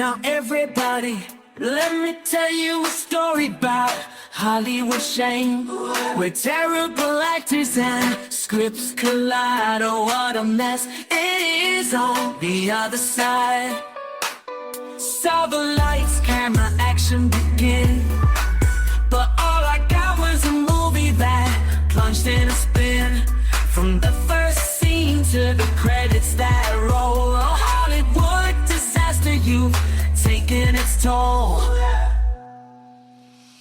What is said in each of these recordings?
Now everybody, let me tell you a story about Hollywood shame, where terrible actors and scripts collide. Oh, what a mess it is on the other side. Saw the lights, camera, action begin, but all I got was a movie that plunged in a spin. From the first scene to the credits that roll, a Hollywood disaster, you've taken its toll.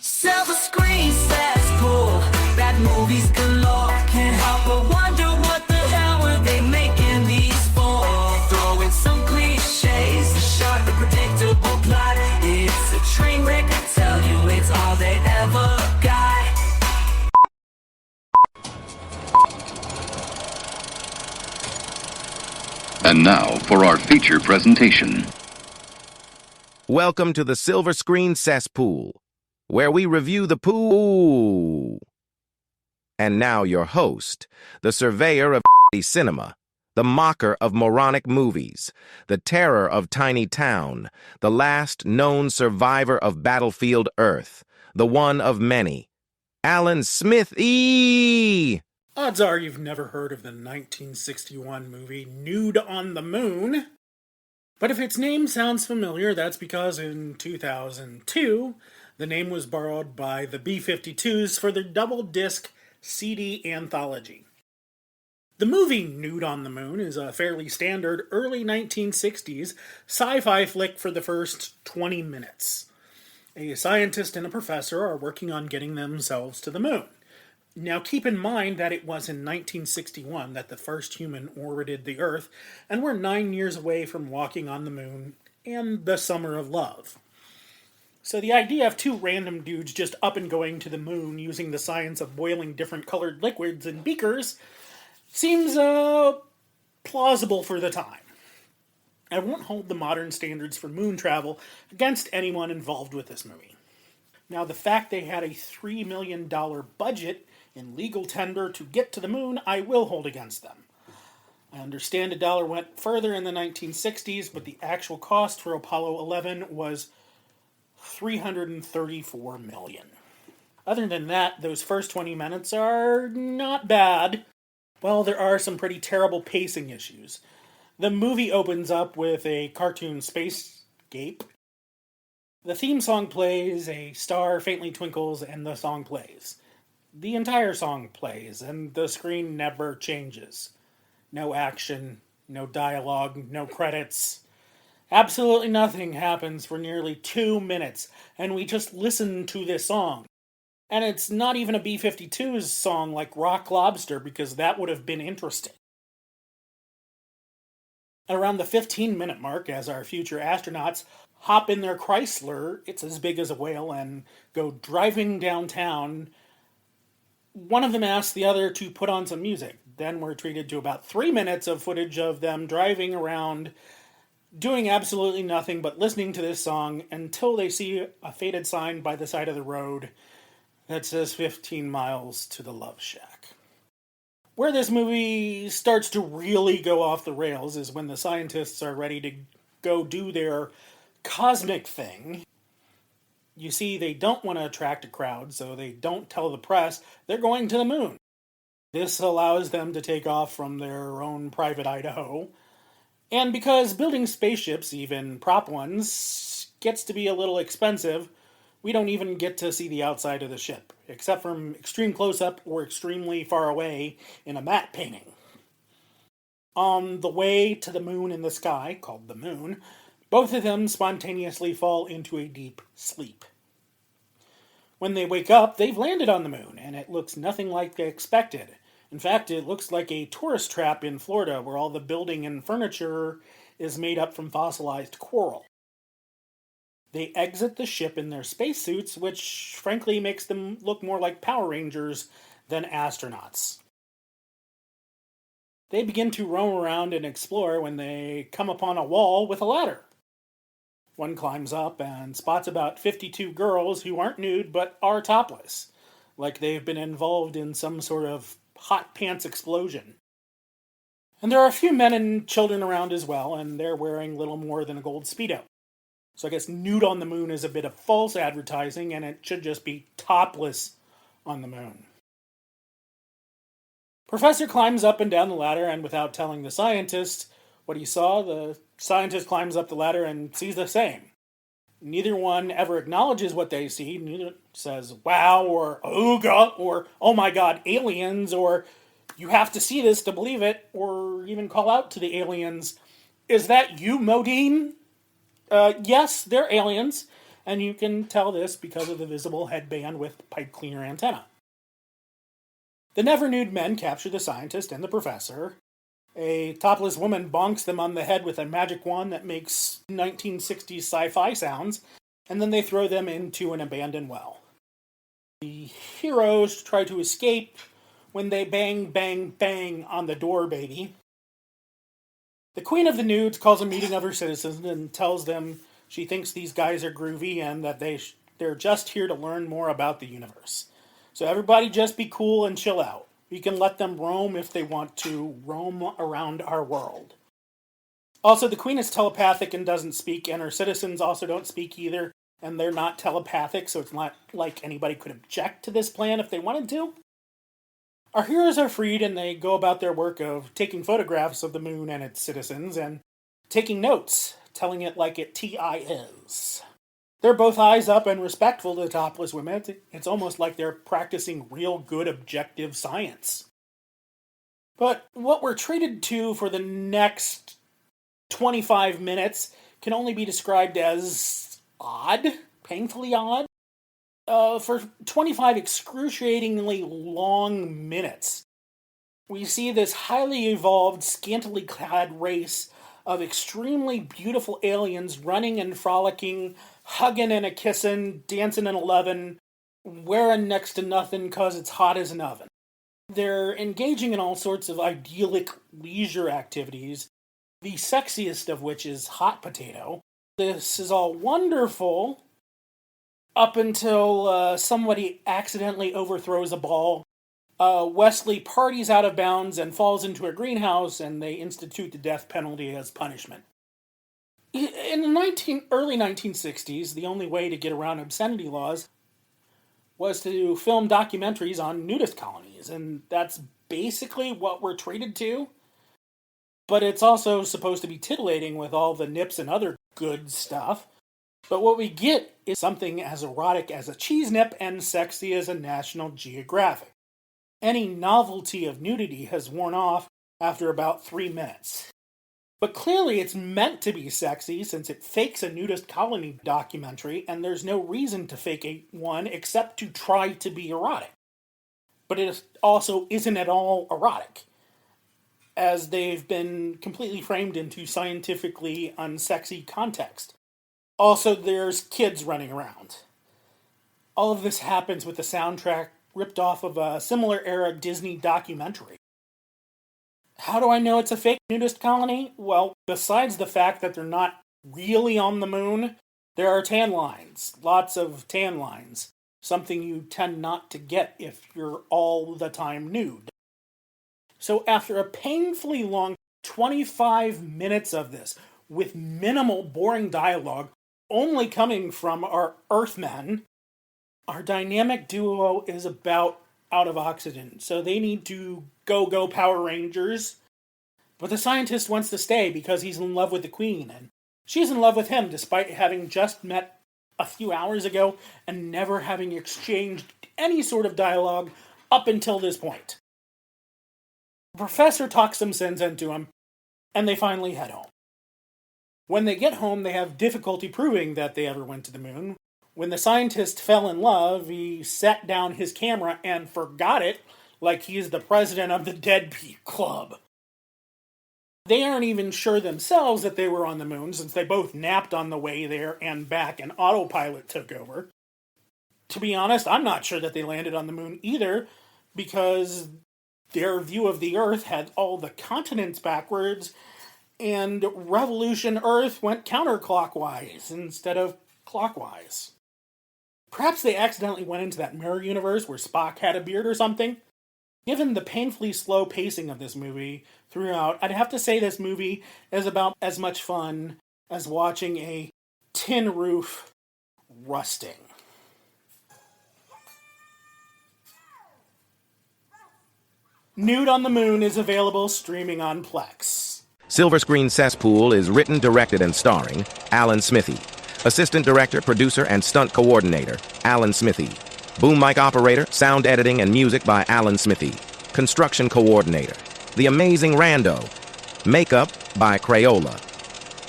Silver Screen Cesspool, bad movies galore. Can't help but wonder what the hell were they making these for? Throw in some cliches, a sharp and predictable plot. It's a train wreck, I tell you, it's all they ever got. And now for our feature presentation. Welcome to the Silver Screen Cesspool, where we review the pool. And now your host, the surveyor of cinema, the mocker of moronic movies, the terror of tiny town, the last known survivor of battlefield Earth, the one of many, Alan Smithee. Odds are you've never heard of the 1961 movie Nude on the Moon. But if its name sounds familiar, that's because in 2002, the name was borrowed by the B-52s for their double-disc CD anthology. The movie Nude on the Moon is a fairly standard early 1960s sci-fi flick for the first 20 minutes. A scientist and a professor are working on getting themselves to the moon. Now keep in mind that it was in 1961 that the first human orbited the Earth, and we're 9 years away from walking on the moon and the summer of love. So the idea of two random dudes just up and going to the moon using the science of boiling different colored liquids in beakers seems plausible for the time. I won't hold the modern standards for moon travel against anyone involved with this movie. Now the fact they had a $3 million budget in legal tender to get to the moon, I will hold against them. I understand $1 went further in the 1960s, but the actual cost for Apollo 11 was $334 million. Other than that, those first 20 minutes are not bad. Well, there are some pretty terrible pacing issues. The movie opens up with a cartoon spacescape. The theme song plays, a star faintly twinkles, and the song plays. The entire song plays, and the screen never changes. No action, no dialogue, no credits. Absolutely nothing happens for nearly 2 minutes, and we just listen to this song. And it's not even a B-52's song like Rock Lobster, because that would have been interesting. At around the 15-minute mark, as our future astronauts hop in their Chrysler, it's as big as a whale, and go driving downtown, one of them asks the other to put on some music. Then we're treated to about 3 minutes of footage of them driving around, doing absolutely nothing but listening to this song until they see a faded sign by the side of the road that says 15 miles to the Love Shack. Where this movie starts to really go off the rails is when the scientists are ready to go do their cosmic thing. You see, they don't want to attract a crowd, so they don't tell the press they're going to the moon. This allows them to take off from their own private Idaho. And because building spaceships, even prop ones, gets to be a little expensive, we don't even get to see the outside of the ship, except from extreme close-up or extremely far away in a matte painting. On the way to the moon in the sky, called the moon, both of them spontaneously fall into a deep sleep. When they wake up, they've landed on the moon, and it looks nothing like they expected. In fact, it looks like a tourist trap in Florida, where all the building and furniture is made up from fossilized coral. They exit the ship in their spacesuits, which frankly makes them look more like Power Rangers than astronauts. They begin to roam around and explore when they come upon a wall with a ladder. One climbs up and spots about 52 girls who aren't nude but are topless, like they've been involved in some sort of hot pants explosion. And there are a few men and children around as well, and they're wearing little more than a gold Speedo. So I guess Nude on the Moon is a bit of false advertising, and it should just be topless on the moon. Professor climbs up and down the ladder, and without telling the scientist what he saw, the scientist climbs up the ladder and sees the same. Neither one ever acknowledges what they see. Neither says, wow, or ooga, or oh my god, aliens, or you have to see this to believe it, or even call out to the aliens, is that you, Modine? Yes, they're aliens, and you can tell this because of the visible headband with pipe cleaner antenna. The never nude men capture the scientist and the professor. A topless woman bonks them on the head with a magic wand that makes 1960s sci-fi sounds, and then they throw them into an abandoned well. The heroes try to escape when they bang, bang, bang on the door, baby. The Queen of the Nudes calls a meeting of her citizens and tells them she thinks these guys are groovy and that they're just here to learn more about the universe. So everybody just be cool and chill out. We can let them roam if they want to, roam around our world. Also, the Queen is telepathic and doesn't speak, and her citizens also don't speak either, and they're not telepathic, so it's not like anybody could object to this plan if they wanted to. Our heroes are freed, and they go about their work of taking photographs of the moon and its citizens, and taking notes, telling it like it TI is. They're both eyes up and respectful to the topless women. It's almost like they're practicing real good objective science. But what we're treated to for the next 25 minutes can only be described as odd, painfully odd. For 25 excruciatingly long minutes, we see this highly evolved, scantily clad race of extremely beautiful aliens running and frolicking, hugging and a-kissing, dancing and a lovin', wearing next to nothing 'cause it's hot as an oven. They're engaging in all sorts of idyllic leisure activities, the sexiest of which is hot potato. This is all wonderful up until somebody accidentally overthrows a ball. Wesley parties out of bounds and falls into a greenhouse, and they institute the death penalty as punishment. In the early 1960s, the only way to get around obscenity laws was to film documentaries on nudist colonies, and that's basically what we're treated to. But it's also supposed to be titillating with all the nips and other good stuff. But what we get is something as erotic as a cheese nip and sexy as a National Geographic. Any novelty of nudity has worn off after about 3 minutes. But clearly it's meant to be sexy since it fakes a nudist colony documentary, and there's no reason to fake one except to try to be erotic. But it also isn't at all erotic, as they've been completely framed into scientifically unsexy context. Also, there's kids running around. All of this happens with the soundtrack ripped off of a similar era Disney documentary. How do I know it's a fake nudist colony? Well, besides the fact that they're not really on the moon, there are tan lines. Lots of tan lines. Something you tend not to get if you're all the time nude. So after a painfully long 25 minutes of this, with minimal boring dialogue, only coming from our Earthmen, our dynamic duo is about out of oxygen, so they need to go Power Rangers. But the scientist wants to stay because he's in love with the Queen, and she's in love with him despite having just met a few hours ago and never having exchanged any sort of dialogue up until this point. The professor talks some sense into him, and they finally head home. When they get home, they have difficulty proving that they ever went to the moon. When the scientist fell in love, he set down his camera and forgot it like he's the president of the Deadbeat Club. They aren't even sure themselves that they were on the moon, since they both napped on the way there and back and autopilot took over. To be honest, I'm not sure that they landed on the moon either, because their view of the Earth had all the continents backwards, and Revolution Earth went counterclockwise instead of clockwise. Perhaps they accidentally went into that mirror universe where Spock had a beard or something. Given the painfully slow pacing of this movie throughout, I'd have to say this movie is about as much fun as watching a tin roof rusting. Nude on the Moon is available streaming on Plex. Silver Screen Cesspool is written, directed, and starring Alan Smithee. Assistant director, producer, and stunt coordinator, Alan Smithee. Boom mic operator, sound editing, and music by Alan Smithee. Construction coordinator, The Amazing Rando. Makeup by Crayola.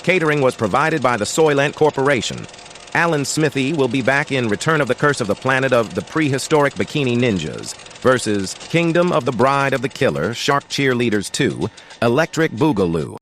Catering was provided by the Soylent Corporation. Alan Smithee will be back in Return of the Curse of the Planet of the Prehistoric Bikini Ninjas versus Kingdom of the Bride of the Killer, Shark Cheerleaders 2, Electric Boogaloo.